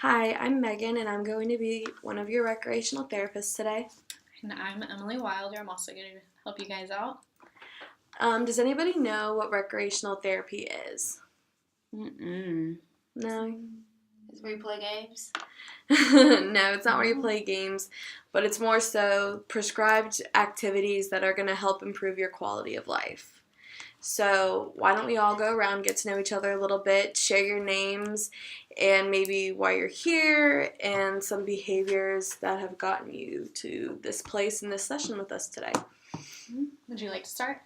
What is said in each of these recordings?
Hi, I'm Megan, and I'm going to be one of your recreational therapists today. And I'm Emily Wilder. I'm also going to help you guys out. Does anybody know what recreational therapy is? Mm-mm. No? Is where you play games? No, it's not where you play games, but it's more so prescribed activities that are going to help improve your quality of life. So why don't we all go around, get to know each other a little bit, share your names, and maybe why you're here, and some behaviors that have gotten you to this place in this session with us today. Would you like to start?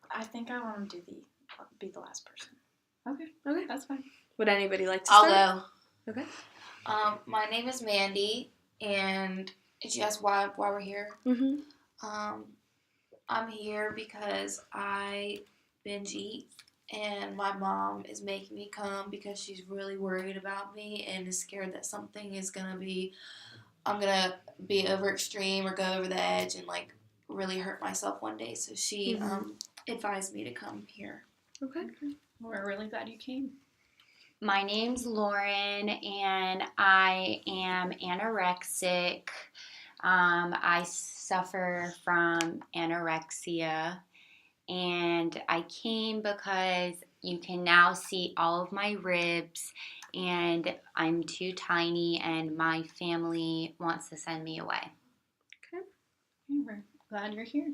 I think I want to be the last person. Okay, that's fine. Would anybody like to start? I'll go. Okay. My name is Mandy, and did you ask why we're here? Mm-hmm. I'm here because I binge eat, and my mom is making me come because she's really worried about me and is scared that I'm gonna be over extreme or go over the edge and like really hurt myself one day. So she advised me to come here. Okay. We're really glad you came. My name's Lauren, and I am anorexic. I suffer from anorexia, and I came because you can now see all of my ribs, and I'm too tiny, and my family wants to send me away. Okay. We're glad you're here.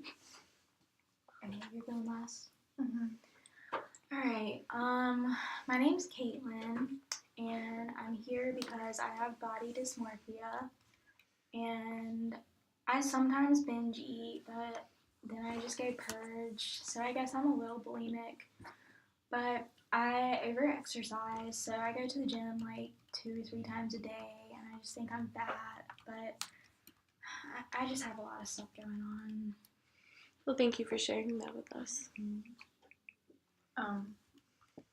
And you're going last. Mm-hmm. All right. My name's Caitlin, and I'm here because I have body dysmorphia, and I sometimes binge eat, but then I just get purged. So I guess I'm a little bulimic, but I over-exercise, so I go to the gym like 2 or 3 times a day, and I just think I'm fat, but I just have a lot of stuff going on. Well, thank you for sharing that with us.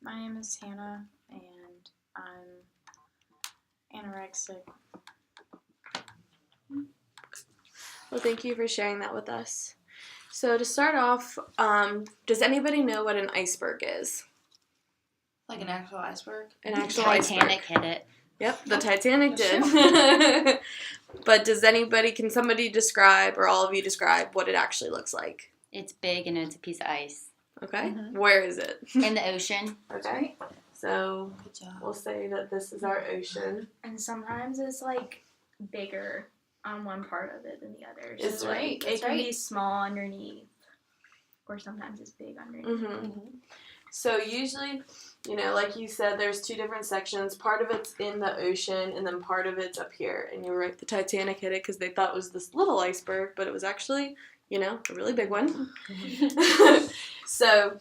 My name is Hannah, and I'm anorexic. Well, thank you for sharing that with us. So to start off, does anybody know what an iceberg is? Like an actual iceberg? An actual Titanic iceberg. hit it. Yep, the Titanic did. But can somebody describe, or all of you describe, what it actually looks like? It's big, and it's a piece of ice. Okay. Mhm. Where is it? In the ocean. Okay. So Good job. we'll say that this is our ocean. And sometimes it's like bigger on one part of it than the other. It's So right. It can be small underneath, or sometimes it's big underneath. Mm-hmm. So usually, like you said, there's 2 different sections. Part of it's in the ocean, and then part of it's up here. And you were right, the Titanic hit it because they thought it was this little iceberg, but it was actually, a really big one. So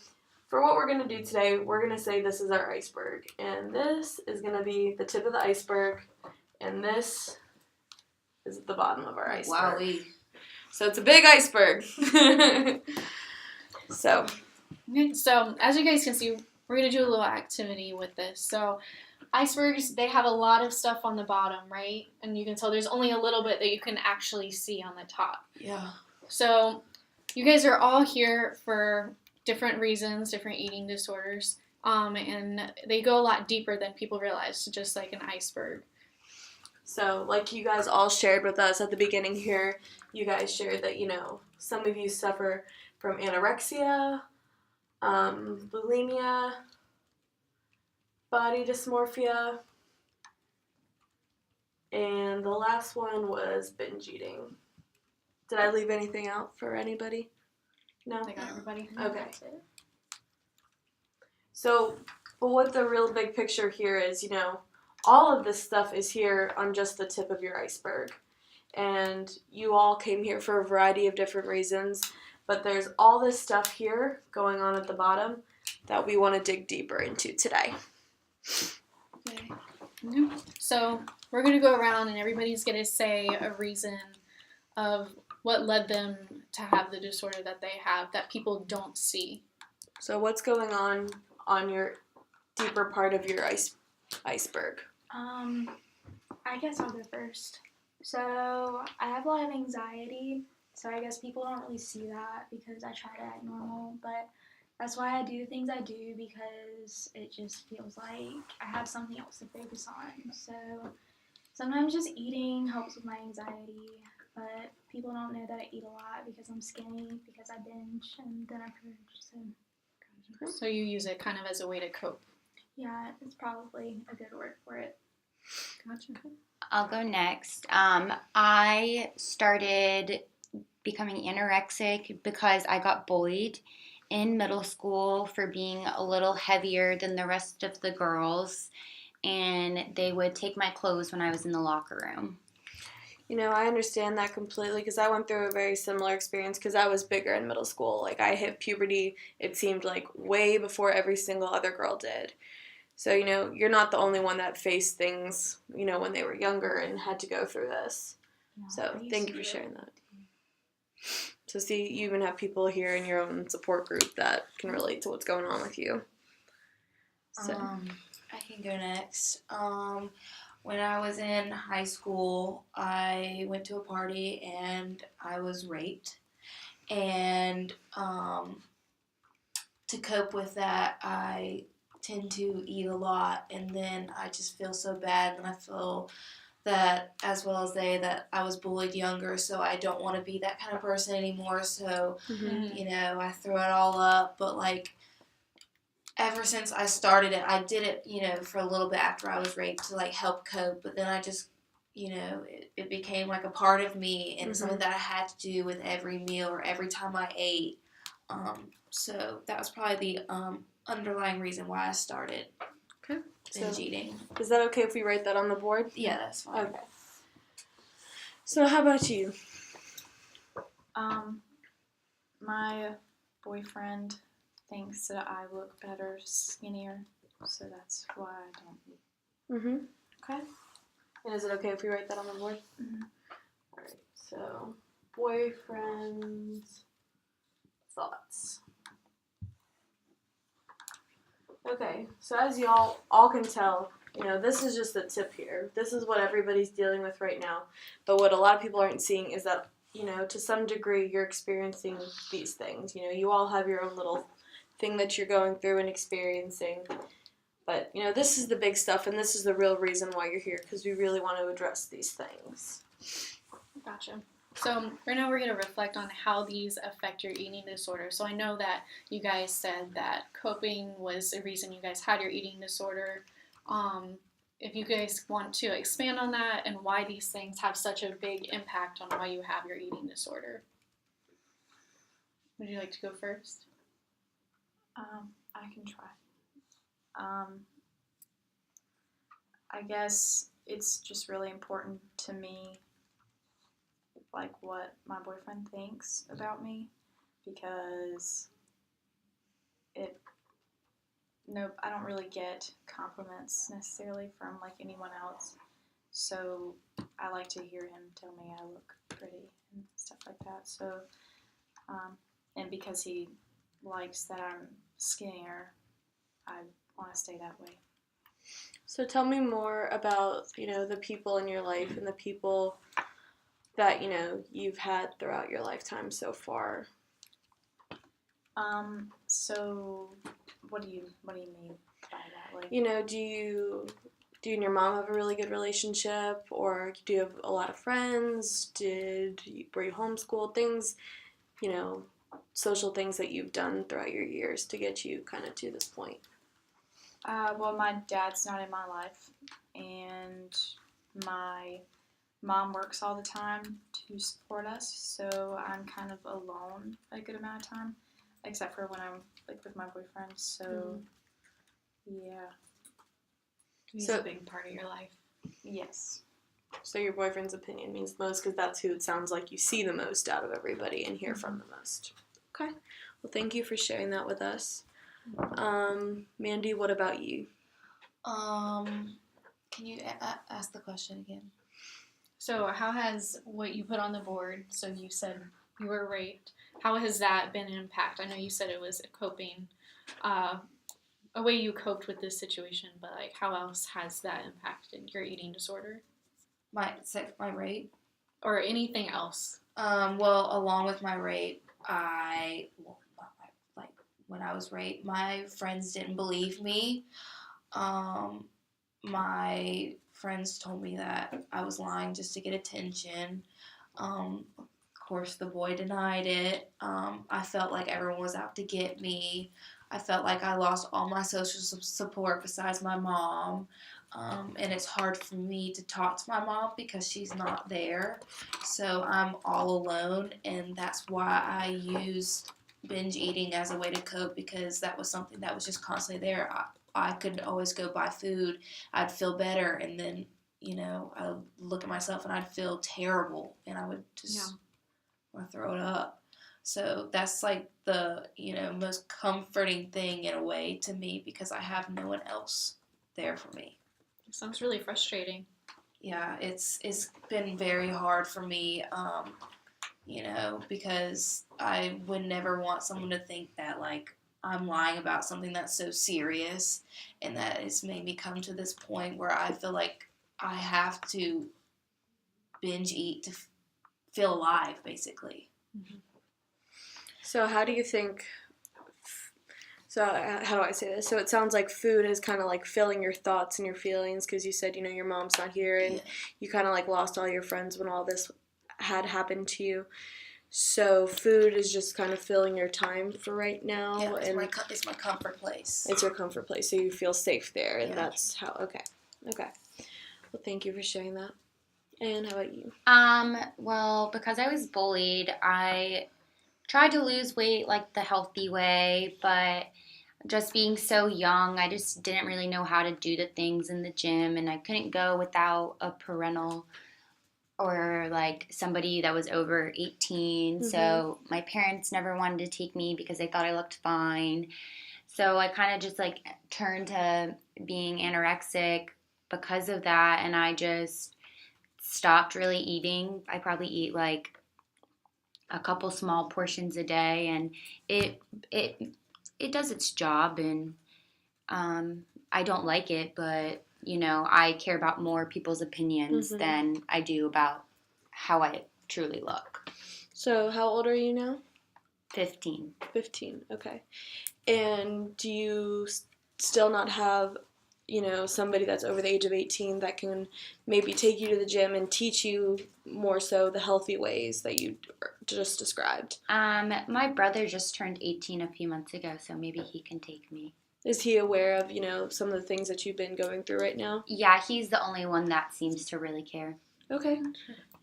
for what we're going to do today, we're going to say this is our iceberg. And this is going to be the tip of the iceberg, and this is at the bottom of our iceberg. Wowee. So it's a big iceberg. So... Okay, so as you guys can see, we're going to do a little activity with this. So icebergs, they have a lot of stuff on the bottom, right? And you can tell there's only a little bit that you can actually see on the top. Yeah. So you guys are all here for different reasons, different eating disorders, and they go a lot deeper than people realize, just like an iceberg. So, like you guys all shared with us at the beginning here, you guys shared that, some of you suffer from anorexia, bulimia, body dysmorphia, and the last one was binge eating. Did I leave anything out for anybody? No? I got everybody. Okay. That's it. So, but what the real big picture here is, all of this stuff is here on just the tip of your iceberg. And you all came here for a variety of different reasons, but there's all this stuff here going on at the bottom that we want to dig deeper into today. Okay. So we're going to go around and everybody's going to say a reason of what led them to have the disorder that they have that people don't see. So what's going on your deeper part of your iceberg? I guess I'll go first. So I have a lot of anxiety, so I guess people don't really see that because I try to act normal, but that's why I do the things I do, because it just feels like I have something else to focus on. So sometimes just eating helps with my anxiety, but people don't know that I eat a lot because I'm skinny, because I binge and then I purge. So So you use it kind of as a way to cope. yeah, it's probably a good word for it. Gotcha. I'll go next. I started becoming anorexic because I got bullied in middle school for being a little heavier than the rest of the girls, and they would take my clothes when I was in the locker room. You know, I understand that completely because I went through a very similar experience because I was bigger in middle school. Like, I hit puberty, it seemed like way before every single other girl did. So, you know, you're not the only one that faced things, you know, when they were younger and had to go through this. So, thank you for sharing that. So, see, you even have people here in your own support group that can relate to what's going on with you. So, I can go next. When I was in high school, I went to a party and I was raped. And to cope with that, I tend to eat a lot, and then I just feel so bad, and I feel that, as well as that I was bullied younger, so I don't want to be that kind of person anymore. So, you know, I throw it all up, but like, ever since I started it, I did it, you know, for a little bit after I was raped to like help cope, but then I just, you know, it became like a part of me and something that I had to do with every meal or every time I ate. So that was probably the underlying reason why I started binge eating. Is that okay if we write that on the board? Yeah, that's fine. Okay. So how about you? My boyfriend thinks that I look better skinnier, so that's why I don't eat. Mm-hmm. Okay. And is it okay if we write that on the board? Mm-hmm. Alright, so boyfriend's thoughts. Okay, so as y'all all can tell, you know, this is just the tip here. This is what everybody's dealing with right now. But what a lot of people aren't seeing is that, you know, to some degree you're experiencing these things. You know, you all have your own little thing that you're going through and experiencing. But, you know, this is the big stuff, and this is the real reason why you're here, because we really want to address these things. Gotcha. So right now we're going to reflect on how these affect your eating disorder. So I know that you guys said that coping was a reason you guys had your eating disorder. If you guys want to expand on that and why these things have such a big impact on why you have your eating disorder. Would you like to go first? I can try. I guess it's just really important to me, like, what my boyfriend thinks about me, because I don't really get compliments necessarily from like anyone else, so I like to hear him tell me I look pretty and stuff like that. So and because he likes that I'm skinnier, I want to stay that way. So tell me more about, you know, the people in your life and the people that, you know, you've had throughout your lifetime so far. So what do you mean by that? Like, You know, do you and your mom have a really good relationship, or do you have a lot of friends? Were you homeschooled? Things, you know, social things that you've done throughout your years to get you kind of to this point. well, my dad's not in my life, and my mom works all the time to support us, so I'm kind of alone a good amount of time, except for when I'm like with my boyfriend. So, yeah. He's So- a big part of your life. Yes. So your boyfriend's opinion means the most because that's who it sounds like you see the most out of everybody and hear from the most. Okay. Well, thank you for sharing that with us. Mandy, what about you? Can you ask the question again? So how has what you put on the board, so you said you were raped, how has that been an impact? I know you said it was a coping, a way you coped with this situation, but like how else has that impacted your eating disorder? My rape? Or anything else? Well, along with my rape, when I was raped. My friends didn't believe me. My friends told me that I was lying just to get attention. Of course, the boy denied it. I felt like everyone was out to get me. I felt like I lost all my social support besides my mom. And it's hard for me to talk to my mom because she's not there. So I'm all alone, and that's why I used binge eating as a way to cope, because that was something that was just constantly there. I could always go buy food. I'd feel better, and then, I would look at myself and I'd feel terrible, and I would just want to throw it up. So that's like the, most comforting thing in a way to me, because I have no one else there for me. It sounds really frustrating. Yeah, it's been very hard for me, because I would never want someone to think that, like, I'm lying about something that's so serious, and that it's made me come to this point where I feel like I have to binge eat to feel alive, basically. So how do you think, so how do I say this? So it sounds like food is kind of like filling your thoughts and your feelings, because you said, your mom's not here, and you kind of like lost all your friends when all this had happened to you. So food is just kind of filling your time for right now. Yeah, it's and it's my comfort place. It's your comfort place, so you feel safe there, and Yeah. that's how, okay. Well, thank you for sharing that. And how about you? Well, because I was bullied, I tried to lose weight like the healthy way, but just being so young, I just didn't really know how to do the things in the gym, and I couldn't go without a parental or like somebody that was over 18. Mhm. So my parents never wanted to take me because they thought I looked fine. So I kind of just like turned to being anorexic because of that, and I just stopped really eating. I probably eat like a couple small portions a day, and it does its job, and I don't like it, but I care about more people's opinions Mhm. than I do about how I truly look. So how old are you now? 15. 15, okay. And do you still not have, somebody that's over the age of 18 that can maybe take you to the gym and teach you more so the healthy ways that you just described? My brother just turned 18 a few months ago, so maybe he can take me. Is he aware of, some of the things that you've been going through right now? Yeah, he's the only one that seems to really care. Okay.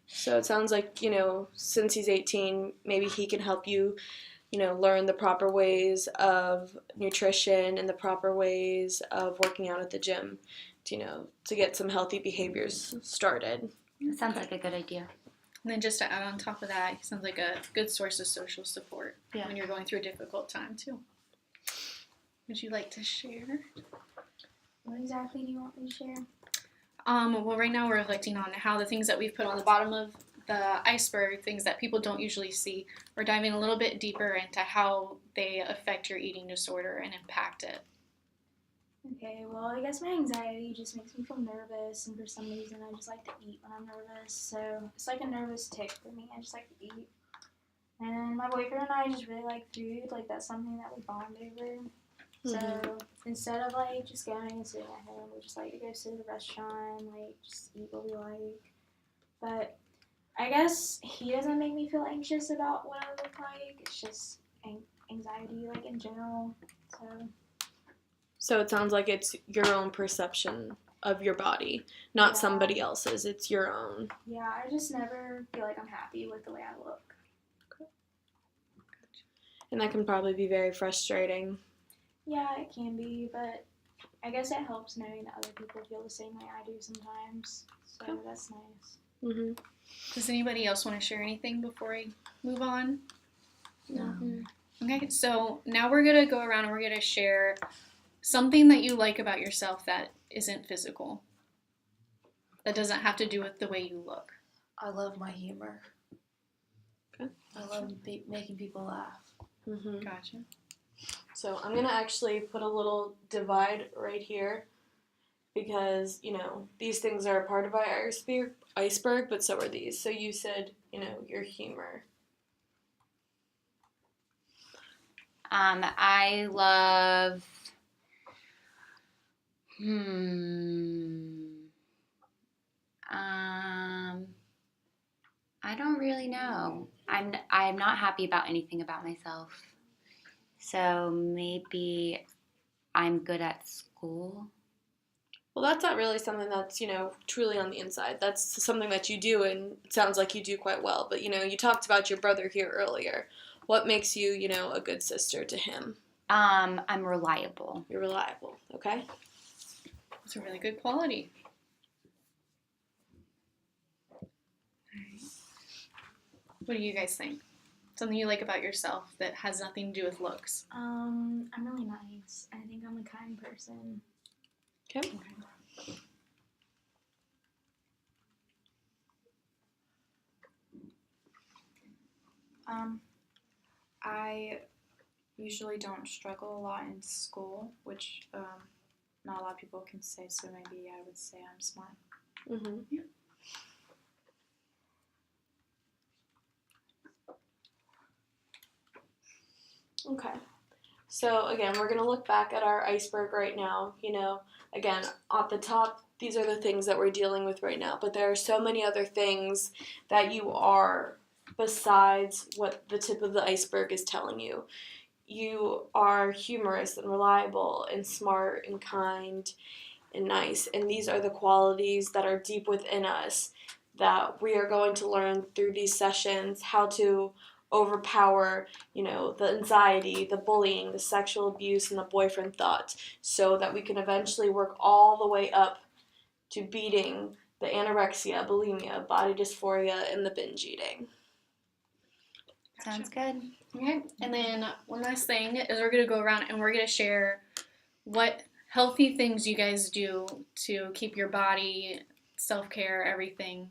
So it sounds like, since he's 18, maybe he can help you, learn the proper ways of nutrition and the proper ways of working out at the gym, to get some healthy behaviors started. That sounds like a good idea. And then just to add on top of that, he sounds like a good source of social support when you're going through a difficult time, too. Would you like to share? What exactly do you want me to share? Well, right now we're reflecting on how the things that we've put on the bottom of the iceberg, things that people don't usually see, we're diving a little bit deeper into how they affect your eating disorder and impact it. Okay, well, I guess my anxiety just makes me feel nervous, and for some reason I just like to eat when I'm nervous, so it's like a nervous tick for me. I just like to eat. And my boyfriend and I just really like food, like that's something that we bond over. So instead of like just going and sitting at home, we just like to go sit at a restaurant, like just eat what we like. But I guess he doesn't make me feel anxious about what I look like. It's just anxiety, like in general. So it sounds like it's your own perception of your body, not somebody else's. It's your own. Yeah, I just never feel like I'm happy with the way I look. And that can probably be very frustrating. Yeah, it can be, but I guess it helps knowing that other people feel the same way I do sometimes. So that's nice. Mm-hmm. Does anybody else want to share anything before I move on? No. Okay, so now we're going to go around and we're going to share something that you like about yourself that isn't physical. That doesn't have to do with the way you look. I love my humor. Okay. I love making people laugh. Mm-hmm. Gotcha. So I'm going to actually put a little divide right here because, these things are a part of our iceberg, but so are these. So you said, your humor. I love. I don't really know. I'm not happy about anything about myself. So maybe I'm good at school. Well, that's not really something that's, truly on the inside. That's something that you do, and it sounds like you do quite well. But, you talked about your brother here earlier. What makes you, a good sister to him? I'm reliable. You're reliable, okay? It's a really good quality. What do you guys think? Something you like about yourself that has nothing to do with looks. I'm really nice. I think I'm a kind person. Okay. I usually don't struggle a lot in school, which not a lot of people can say, so maybe I would say I'm smart. Mm-hmm. Yeah. Okay. So, again, we're going to look back at our iceberg right now. Again, at the top, these are the things that we're dealing with right now. But there are so many other things that you are besides what the tip of the iceberg is telling you. You are humorous and reliable and smart and kind and nice. And these are the qualities that are deep within us that we are going to learn through these sessions how to overpower, the anxiety, the bullying, the sexual abuse, and the boyfriend thoughts so that we can eventually work all the way up to beating the anorexia, bulimia, body dysphoria, and the binge eating. Sounds good. Okay. And then one last thing is we're going to go around and we're going to share what healthy things you guys do to keep your body, self-care, everything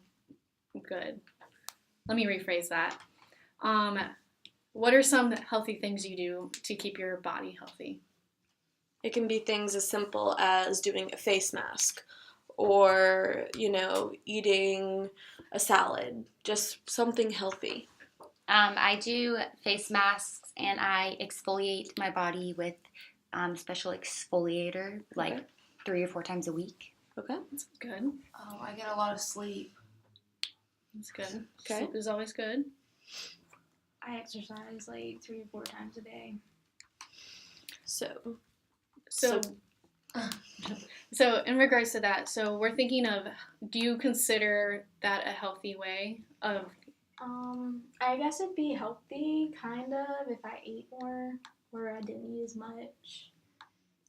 good. Let me rephrase that. What are some healthy things you do to keep your body healthy? It can be things as simple as doing a face mask or, eating a salad, just something healthy. I do face masks and I exfoliate my body with special exfoliator like 3 or 4 times a week. Okay. That's good. Oh, I get a lot of sleep. That's good. Okay. Sleep is always good. I exercise like 3 or 4 times a day. So in regards to that, so we're thinking of, do you consider that a healthy way of? I guess it'd be healthy, kind of, if I ate more or I didn't eat as much.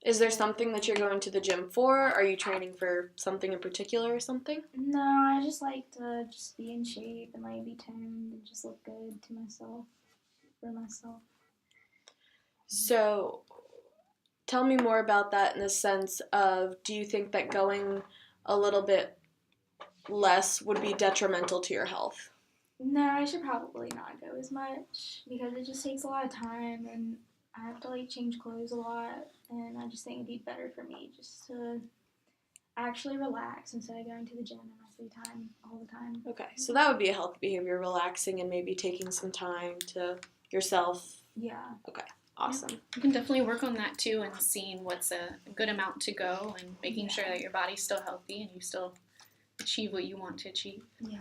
Is there something that you're going to the gym for? Are you training for something in particular or something? No, I just like to just be in shape and like be toned and just look good to myself, for myself. So, tell me more about that in the sense of, do you think that going a little bit less would be detrimental to your health? No, I should probably not go as much because it just takes a lot of time and I have to like change clothes a lot, and I just think it'd be better for me just to actually relax instead of going to the gym in my free time all the time. Okay, so that would be a healthy behavior, relaxing and maybe taking some time to yourself. Yeah. Okay, awesome. You can definitely work on that too and seeing what's a good amount to go and making sure that your body's still healthy and you still achieve what you want to achieve. Yeah.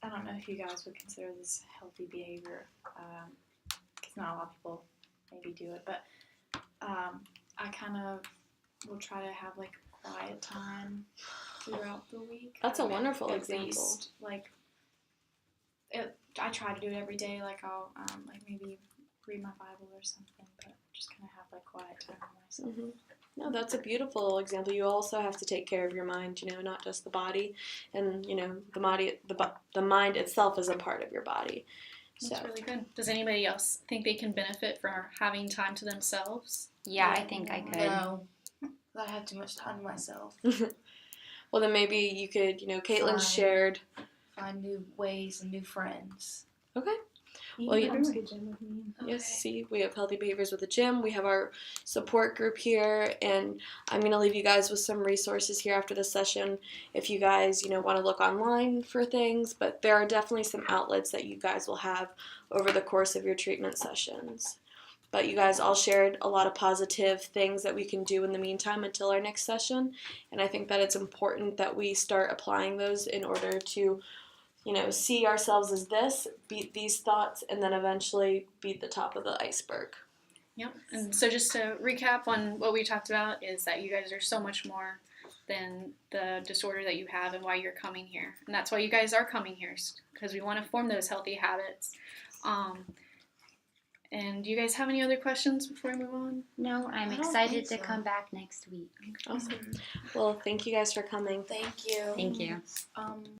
I don't know if you guys would consider this healthy behavior, because not a lot of people maybe do it, but I kind of will try to have like quiet time throughout the week. That's a wonderful At example. least, I try to do it every day. Like I'll like maybe read my Bible or something, but just kind of have like quiet time for myself. Mm-hmm. No, that's a beautiful example. You also have to take care of your mind, not just the body. And, the mind itself is a part of your body. That's really good. Does anybody else think they can benefit from having time to themselves? Yeah, I think I could. No, I have too much time to myself. Well, then maybe you could, Caitlin Fine. shared. Find new ways and new friends. Okay. Well, He you- comes to the gym with me. Yes, see, we have Healthy Behaviors with the Gym. We have our support group here, and I'm going to leave you guys with some resources here after this session if you guys, want to look online for things, but there are definitely some outlets that you guys will have over the course of your treatment sessions. But you guys all shared a lot of positive things that we can do in the meantime until our next session, and I think that it's important that we start applying those in order to see ourselves as this, beat these thoughts, and then eventually beat the top of the iceberg. Yep. And so just to recap on what we talked about is that you guys are so much more than the disorder that you have and why you're coming here. And that's why you guys are coming here, because we want to form those healthy habits. And do you guys have any other questions before we move on? No, I'm I don't excited to think so. come back next week. Awesome. Well, thank you guys for coming. Thank you. Thank you.